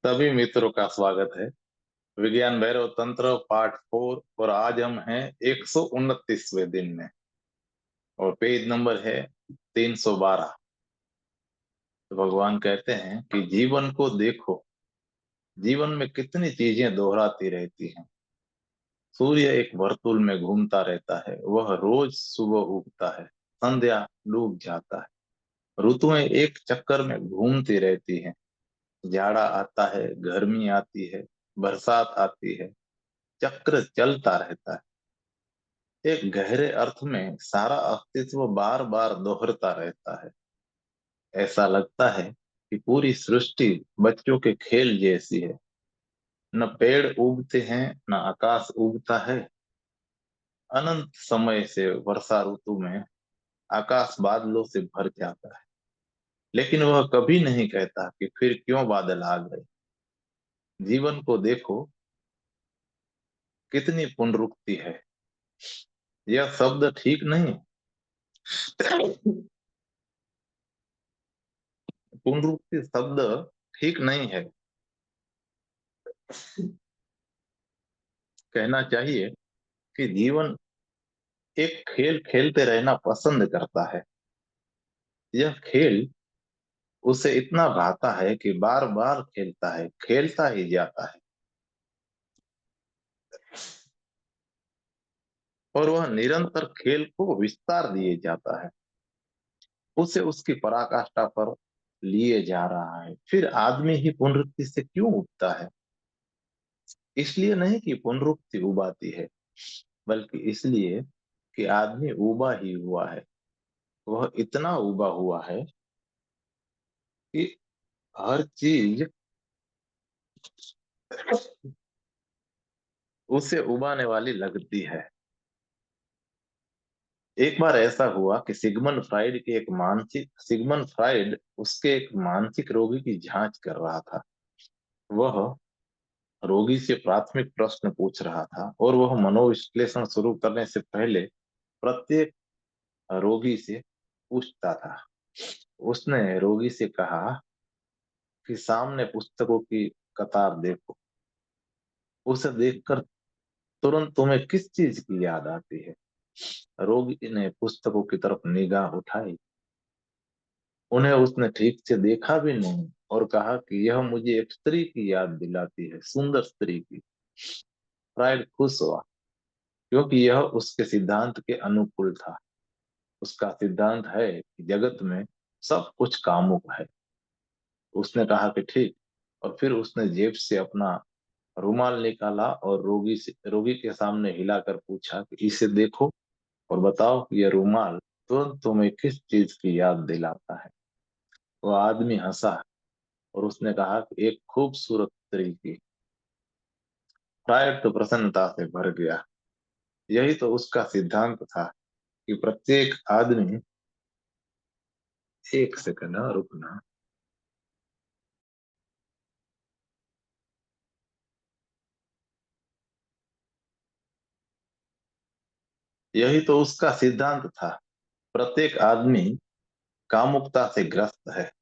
सभी मित्रों का स्वागत है। विज्ञान भैरव तंत्र पार्ट 4 और आज हम हैं 129वें दिन में और पेज नंबर है 312। तो भगवान कहते हैं कि जीवन को देखो। जीवन में कितनी चीजें दोहराती रहती हैं। सूर्य एक वर्तुल में घूमता रहता है, वह रोज सुबह उगता है, संध्या डूब जाता है। ऋतुएं एक चक्कर में घूमती रहती हैं। जाड़ा आता है, गर्मी आती है, बरसात आती है, चक्र चलता रहता है। एक गहरे अर्थ में सारा अस्तित्व बार बार दोहरता रहता है। ऐसा लगता है कि पूरी सृष्टि बच्चों के खेल जैसी है। न पेड़ उगते हैं, न आकाश उगता है। अनंत समय से वर्षा ऋतु में आकाश बादलों से भर जाता है, लेकिन वह कभी नहीं कहता कि फिर क्यों बादल आ गए। जीवन को देखो, कितनी पुनरुक्ति है। यह शब्द ठीक नहीं। पुनरुक्ति शब्द ठीक नहीं है। कहना चाहिए कि जीवन एक खेल खेलते रहना पसंद करता है। यह खेल उसे इतना भाता है कि बार बार खेलता है, खेलता ही जाता है। और वह निरंतर खेल को विस्तार दिए जाता है। उसे उसकी पराकाष्ठा पर लिए जा रहा है। फिर आदमी ही पुनरुक्ति से क्यों उठता है? इसलिए नहीं कि पुनरुक्ति उबाती है, बल्कि इसलिए कि आदमी उबा ही हुआ है। वह इतना उबा हुआ है कि हर चीज उसे उबाने वाली लगती है। एक बार ऐसा हुआ कि सिगमंड फ्राइड उसके एक मानसिक रोगी की जांच कर रहा था। वह रोगी से प्राथमिक प्रश्न पूछ रहा था और वह मनोविश्लेषण शुरू करने से पहले प्रत्येक रोगी से पूछता था। उसने रोगी से कहा कि सामने पुस्तकों की कतार देखो। उसे देखकर तुरंत तुम्हें किस चीज की याद आती है? रोगी ने पुस्तकों की तरफ निगाह उठाई। उन्हें उसने ठीक से देखा भी नहीं और कहा कि यह मुझे एक स्त्री की याद दिलाती है, सुंदर स्त्री की। फ्रायड खुश हुआ, क्योंकि यह उसके सिद्धांत के अनुकूल था। उसका सिद्धांत है कि जगत में सब कुछ कामुक है। उसने कहा कि ठीक। और फिर उसने जेब से अपना रुमाल निकाला और रोगी के सामने हिलाकर पूछा कि इसे देखो और बताओ कि यह रुमाल तुरंत तुम्हें किस चीज की याद दिलाता है? वह आदमी हंसा और उसने कहा कि एक खूबसूरत स्त्री की। फ्रायड तो प्रसन्नता से भर गया। यही तो उसका सिद्धांत था कि प्रत्येक आदमी। एक सेकंड, रुकना। यही तो उसका सिद्धांत था। प्रत्येक आदमी कामुकता से ग्रस्त है।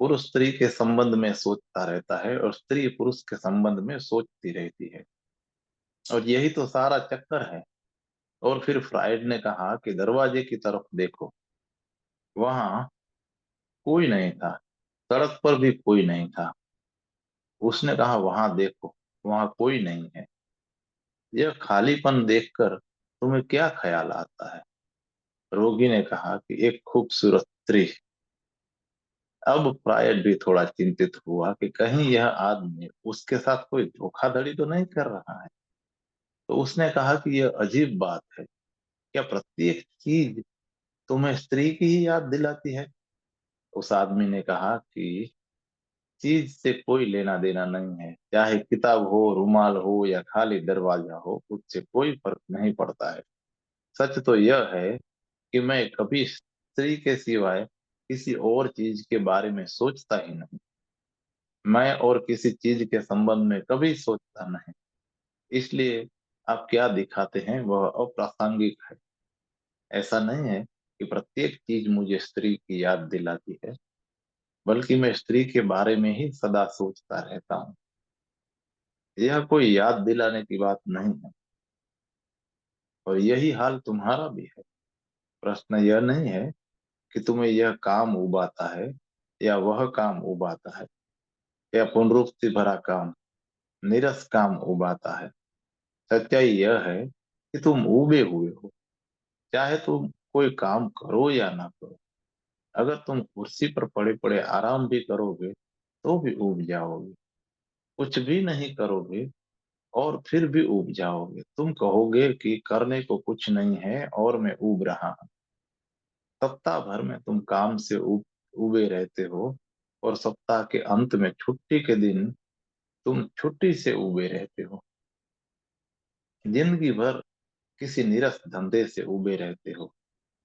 पुरुष स्त्री के संबंध में सोचता रहता है और स्त्री पुरुष के संबंध में सोचती रहती है। और यही तो सारा चक्कर है। और फिर फ्राइड ने कहा कि दरवाजे की तरफ देखो। वहां कोई नहीं था। सड़क पर भी कोई नहीं था। उसने कहा वहां देखो, वहां कोई नहीं है। यह खालीपन देखकर तुम्हें क्या ख्याल आता है? रोगी ने कहा कि एक खूबसूरत स्त्री। अब फ्रायड भी थोड़ा चिंतित हुआ कि कहीं यह आदमी उसके साथ कोई धोखाधड़ी तो नहीं कर रहा है। तो उसने कहा कि यह अजीब बात है। क्या प्रत्येक चीज तुम्हें स्त्री की ही याद दिलाती है? उस आदमी ने कहा कि चीज से कोई लेना देना नहीं है। चाहे किताब हो, रुमाल हो या खाली दरवाजा हो, उससे कोई फर्क नहीं पड़ता है। सच तो यह है कि मैं कभी स्त्री के सिवाय किसी और चीज के बारे में सोचता ही नहीं। मैं और किसी चीज के संबंध में कभी सोचता नहीं। इसलिए आप क्या दिखाते हैं वह अप्रासंगिक है। ऐसा नहीं है कि प्रत्येक चीज मुझे स्त्री की याद दिलाती है। बल्कि मैं स्त्री के बारे में ही सदा सोचता रहता हूँ। यह कोई याद दिलाने की बात नहीं है, और यही हाल तुम्हारा भी है। प्रश्न यह नहीं है कि तुम्हें यह काम उबाता है या वह काम उबाता है, या पुनरुक्ति भरा काम, नीरस काम उबाता है। सच्चाई यह है कि तुम उबे हुए हो, चाहे तुम कोई काम करो या ना करो। अगर तुम कुर्सी पर पड़े पड़े आराम भी करोगे तो भी उब जाओगे। कुछ भी नहीं करोगे और फिर भी उब जाओगे। तुम कहोगे कि करने को कुछ नहीं है और मैं उब रहा हूँ। सप्ताह भर में तुम काम से उबे रहते हो, और सप्ताह के अंत में छुट्टी के दिन तुम छुट्टी से उबे रहते हो। जिंदगी भर किसी नीरस धंधे से उबे रहते हो,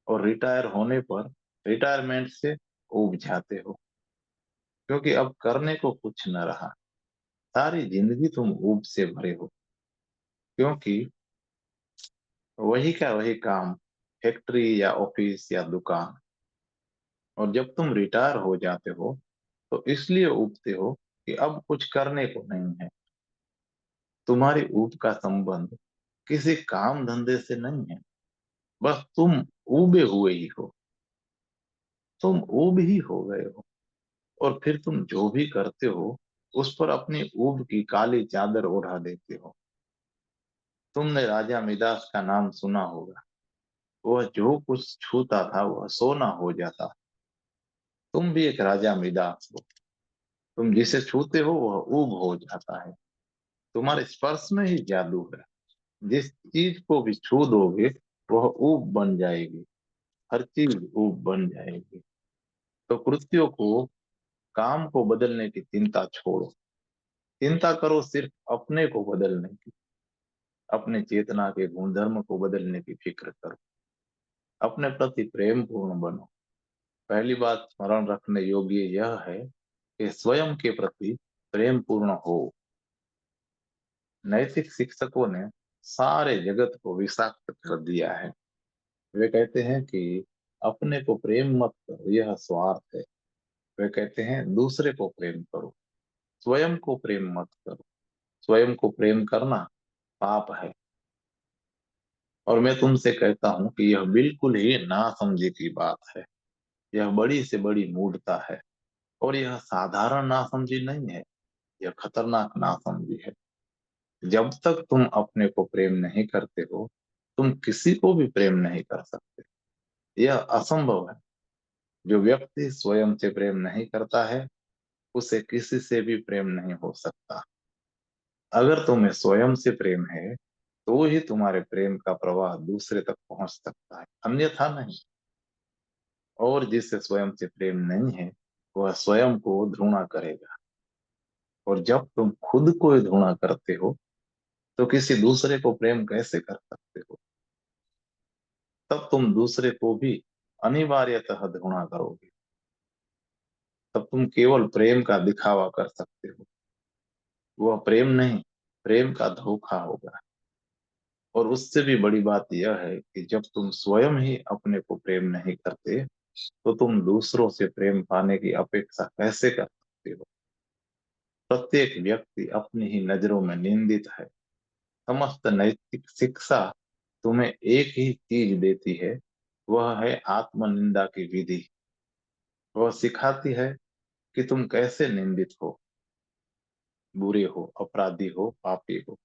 और रिटायर होने पर रिटायरमेंट से उब जाते हो, क्योंकि अब करने को कुछ न रहा। सारी जिंदगी तुम ऊब से भरे हो, क्योंकि वही का वही काम, फैक्ट्री या ऑफिस या दुकान। और जब तुम रिटायर हो जाते हो तो इसलिए उबते हो कि अब कुछ करने को नहीं है। तुम्हारी ऊब का संबंध किसी काम धंधे से नहीं है, बस तुम उबे हुए ही हो। तुम ऊब ही हो गए हो, और फिर तुम जो भी करते हो उस पर अपनी ऊब की काली चादर ओढ़ा देते हो। तुमने राजा मिदास का नाम सुना होगा। वह जो कुछ छूता था वह सोना हो जाता। तुम भी एक राजा मिदास हो। तुम जिसे छूते हो वह ऊब हो जाता है। तुम्हारे स्पर्श में ही जादू है। जिस चीज को भी छू दोगे वह ऊब बन जाएगी। हर चीज ऊब बन जाएगी। तो कृत्यों को, काम को बदलने की चिंता छोड़ो। चिंता करो सिर्फ अपने को बदलने की। अपने चेतना के गुणधर्म को बदलने की फिक्र करो। अपने प्रति प्रेम पूर्ण बनो। पहली बात स्मरण रखने योग्य यह है कि स्वयं के प्रति प्रेम पूर्ण हो। नैतिक शिक्षकों ने सारे जगत को विषाक्त कर दिया है। वे कहते हैं कि अपने को प्रेम मत करो, यह स्वार्थ है। वे कहते हैं दूसरे को प्रेम करो, स्वयं को प्रेम मत करो। स्वयं को प्रेम करना पाप है। और मैं तुमसे कहता हूं कि यह बिल्कुल ही नासमझी की बात है। यह बड़ी से बड़ी मूढ़ता है, और यह साधारण नासमझी नहीं है, यह खतरनाक नासमझी है। जब तक तुम अपने को प्रेम नहीं करते हो, तुम किसी को भी प्रेम नहीं कर सकते। यह असंभव है। जो व्यक्ति स्वयं से प्रेम नहीं करता है उसे किसी से भी प्रेम नहीं हो सकता। अगर तुम्हें स्वयं से प्रेम है तो ही तुम्हारे प्रेम का प्रवाह दूसरे तक पहुंच सकता है, अन्यथा नहीं। और जिससे स्वयं से प्रेम नहीं है वह स्वयं को घृणा करेगा। और जब तुम खुद को ही घृणा करते हो तो किसी दूसरे को प्रेम कैसे कर सकते हो? तब तुम दूसरे को भी अनिवार्यतः घृणा करोगे। तब तुम केवल प्रेम का दिखावा कर सकते हो। वह प्रेम नहीं, प्रेम का धोखा होगा। और उससे भी बड़ी बात यह है कि जब तुम स्वयं ही अपने को प्रेम नहीं करते तो तुम दूसरों से प्रेम पाने की अपेक्षा कैसे कर सकते हो? प्रत्येक व्यक्ति अपनी ही नजरों में निंदित है। समस्त नैतिक शिक्षा तुम्हें एक ही चीज देती है, वह है आत्मनिंदा की विधि। वह सिखाती है कि तुम कैसे निंदित हो, बुरे हो, अपराधी हो, पापी हो।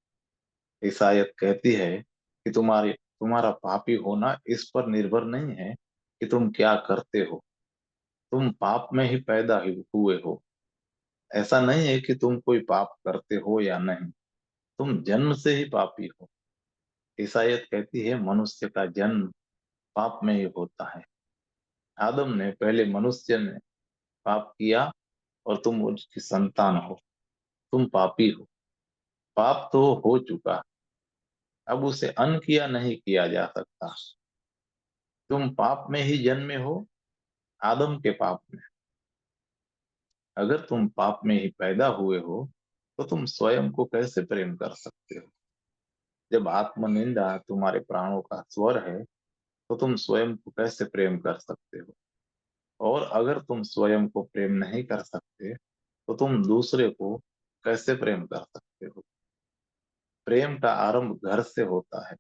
ईसाइयत कहती है कि तुम्हारा पापी होना इस पर निर्भर नहीं है कि तुम क्या करते हो। तुम पाप में ही पैदा ही हुए हो। ऐसा नहीं है कि तुम कोई पाप करते हो या नहीं, तुम जन्म से ही पापी हो। ईसाइयत कहती है मनुष्य का जन्म पाप में ही होता है। आदम ने, पहले मनुष्य ने पाप किया, और तुम उसकी संतान हो। तुम पापी हो। पाप तो हो चुका, अब उसे किया नहीं किया जा सकता। तुम पाप में ही जन्मे हो, आदम के पाप में। अगर तुम पाप में ही पैदा हुए हो तो तुम स्वयं को कैसे प्रेम कर सकते हो? जब आत्मनिंदा तुम्हारे प्राणों का स्वर है तो तुम स्वयं को कैसे प्रेम कर सकते हो? और अगर तुम स्वयं को प्रेम नहीं कर सकते तो तुम दूसरे को कैसे प्रेम कर सकते हो? प्रेम का आरंभ घर से होता है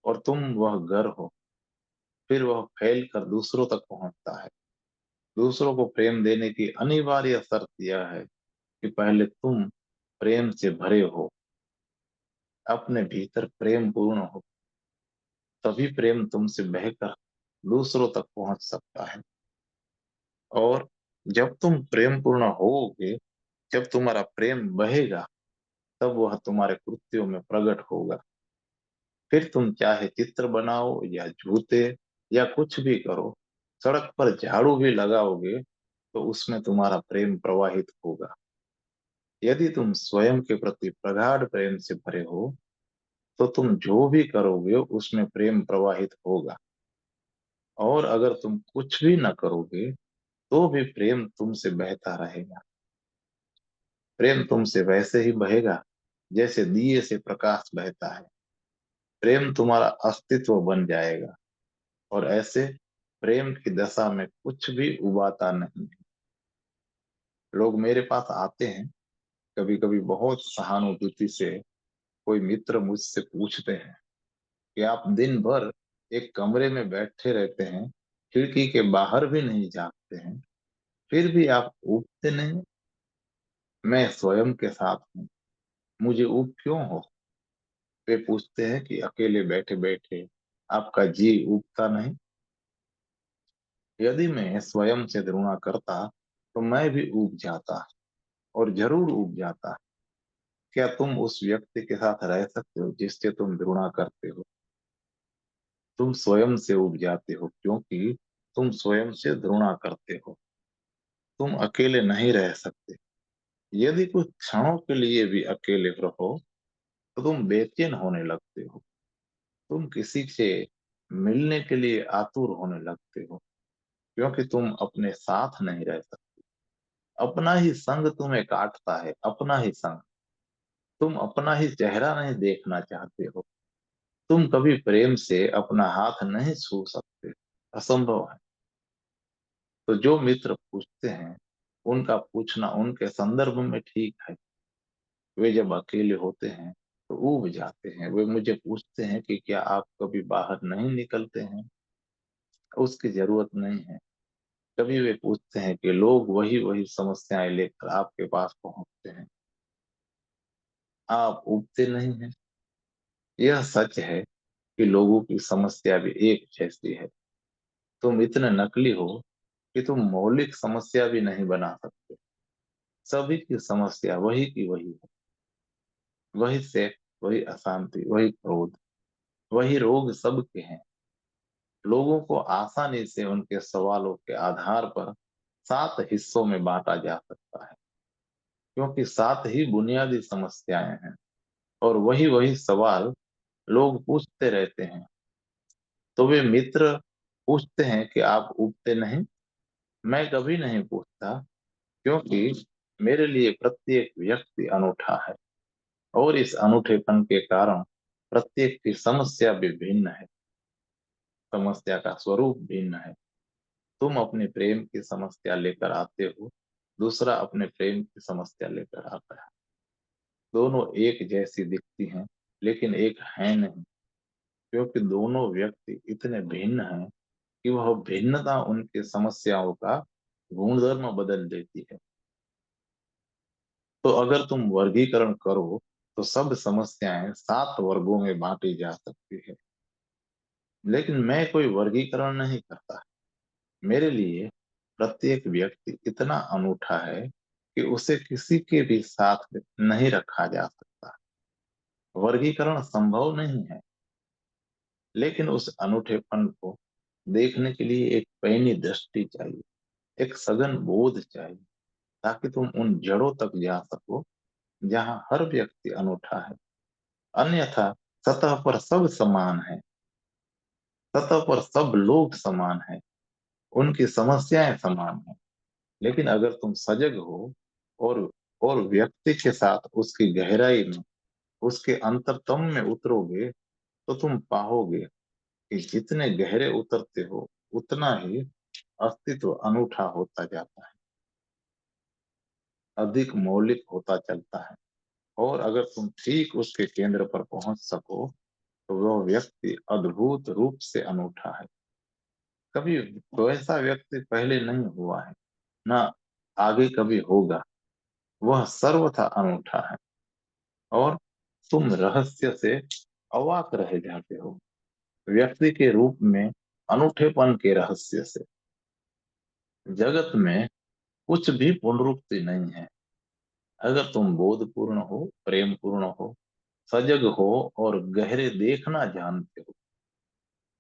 और तुम वह घर हो। फिर वह फैल कर दूसरों तक पहुंचता है। दूसरों को प्रेम देने की अनिवार्य शर्त यह है कि पहले तुम प्रेम से भरे हो, अपने भीतर प्रेम पूर्ण हो। तभी प्रेम तुमसे बहकर दूसरों तक पहुंच सकता है। और जब तुम प्रेम पूर्ण होगे, जब तुम्हारा प्रेम बहेगा, तब वह तुम्हारे कृत्यों में प्रकट होगा। फिर तुम चाहे चित्र बनाओ या जूते या कुछ भी करो, सड़क पर झाड़ू भी लगाओगे, तो उसमें तुम्हारा प्रेम प्रवाहित होगा। यदि तुम स्वयं के प्रति प्रगाढ़ प्रेम से भरे हो, तो तुम जो भी करोगे उसमें प्रेम प्रवाहित होगा। और अगर तुम कुछ भी न करोगे, तो भी प्रेम तुमसे बहता रहेगा। प्रेम तुमसे वैसे ही बहेगा जैसे दिए से प्रकाश बहता है। प्रेम तुम्हारा अस्तित्व बन जाएगा। और ऐसे प्रेम की दशा में कुछ भी उबाता नहीं। लोग मेरे पास आते हैं, कभी कभी बहुत सहानुभूति से कोई मित्र मुझसे पूछते हैं कि आप दिन भर एक कमरे में बैठे रहते हैं, खिड़की के बाहर भी नहीं झांकते हैं, फिर भी आप उबते नहीं। मैं स्वयं के साथ हूँ, मुझे ऊब क्यों हो? वे पूछते हैं कि अकेले बैठे बैठे आपका जी उबता नहीं? यदि मैं स्वयं से घृणा करता तो मैं भी ऊब जाता, और जरूर ऊब जाता। क्या तुम उस व्यक्ति के साथ रह सकते हो जिससे तुम घृणा करते हो? तुम स्वयं से ऊब जाते हो क्योंकि तुम स्वयं से घृणा करते हो। तुम अकेले नहीं रह सकते। यदि कुछ क्षणों के लिए भी अकेले रहो तो तुम बेचैन होने लगते हो। तुम किसी से मिलने के लिए आतुर होने लगते हो, क्योंकि तुम अपने साथ नहीं रह सकते। अपना ही संग तुम्हें काटता है, अपना ही संग। तुम अपना ही चेहरा नहीं देखना चाहते हो। तुम कभी प्रेम से अपना हाथ नहीं छू सकते, असंभव है। तो जो मित्र पूछते हैं, उनका पूछना उनके संदर्भ में ठीक है। वे जब अकेले होते हैं तो ऊब जाते हैं। वे मुझे पूछते हैं कि क्या आप कभी बाहर नहीं निकलते हैं? उसकी जरूरत नहीं है। कभी वे पूछते हैं कि लोग वही वही समस्याएं लेकर आपके पास पहुंचते हैं, आप उबते नहीं हैं। यह सच है कि लोगों की समस्या भी एक जैसी है। तुम इतने नकली हो कि तुम मौलिक समस्या भी नहीं बना सकते। सभी की समस्या वही की वही है। वही सेक्स, वही अशांति, वही क्रोध, वही रोग सबके हैं। लोगों को आसानी से उनके सवालों के आधार पर 7 हिस्सों में बांटा जा सकता है, क्योंकि 7 ही बुनियादी समस्याएं हैं। और वही वही सवाल लोग पूछते रहते हैं। तो वे मित्र पूछते हैं कि आप उगते नहीं? मैं कभी नहीं पूछता, क्योंकि मेरे लिए प्रत्येक व्यक्ति अनूठा है। और इस अनूठेपन के कारण प्रत्येक की समस्या भी भिन्न है। समस्या का स्वरूप भिन्न है। तुम अपने प्रेम की समस्या लेकर आते हो, दूसरा अपने प्रेम की समस्या लेकर आता है। दोनों एक जैसी दिखती हैं, लेकिन एक है नहीं, क्योंकि दोनों व्यक्ति इतने भिन्न हैं कि वह भिन्नता उनकी समस्याओं का गुणधर्म बदल देती है। तो अगर तुम वर्गीकरण करो तो सब समस्याएं 7 वर्गों में बांटी जा सकती है। लेकिन मैं कोई वर्गीकरण नहीं करता। मेरे लिए प्रत्येक व्यक्ति इतना अनूठा है कि उसे किसी के भी साथ नहीं रखा जा सकता। वर्गीकरण संभव नहीं है, लेकिन उस अनूठेपन को देखने के लिए एक पैनी दृष्टि चाहिए, एक सघन बोध चाहिए, ताकि तुम उन जड़ों तक जा सको जहां हर व्यक्ति अनूठा है। अन्यथा सतह पर सब समान है, सतह पर सब लोग समान हैं, उनकी समस्याएं समान हैं। लेकिन अगर तुम सजग हो और व्यक्ति के साथ उसकी गहराई में, उसके अंतरतम में उतरोगे, तो तुम पाओगे कि जितने गहरे उतरते हो, उतना ही अस्तित्व अनूठा होता जाता है, अधिक मौलिक होता चलता है। और अगर तुम ठीक उसके केंद्र पर पहुंच सको तो वह व्यक्ति अद्भुत रूप से अनूठा है। कभी वैसा व्यक्ति पहले नहीं हुआ है, ना आगे कभी होगा। वह सर्वथा अनूठा है, और तुम रहस्य से अवाक रह जाते हो, व्यक्ति के रूप में, अनूठेपन के रहस्य से। जगत में कुछ भी पुनरुक्ति नहीं है। अगर तुम बोधपूर्ण हो, प्रेम पूर्ण हो, सजग हो और गहरे देखना जानते हो,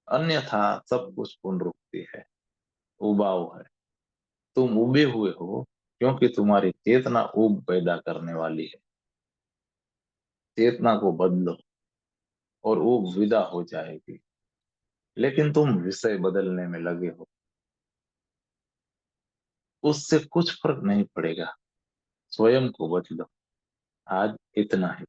अन्यथा सब कुछ पुनरुक्ति है, उबाऊ है। तुम उबे हुए हो क्योंकि तुम्हारी चेतना ऊब पैदा करने वाली है। चेतना को बदलो और ऊब विदा हो जाएगी। लेकिन तुम विषय बदलने में लगे हो, उससे कुछ फर्क नहीं पड़ेगा। स्वयं को बदलो। आज इतना ही।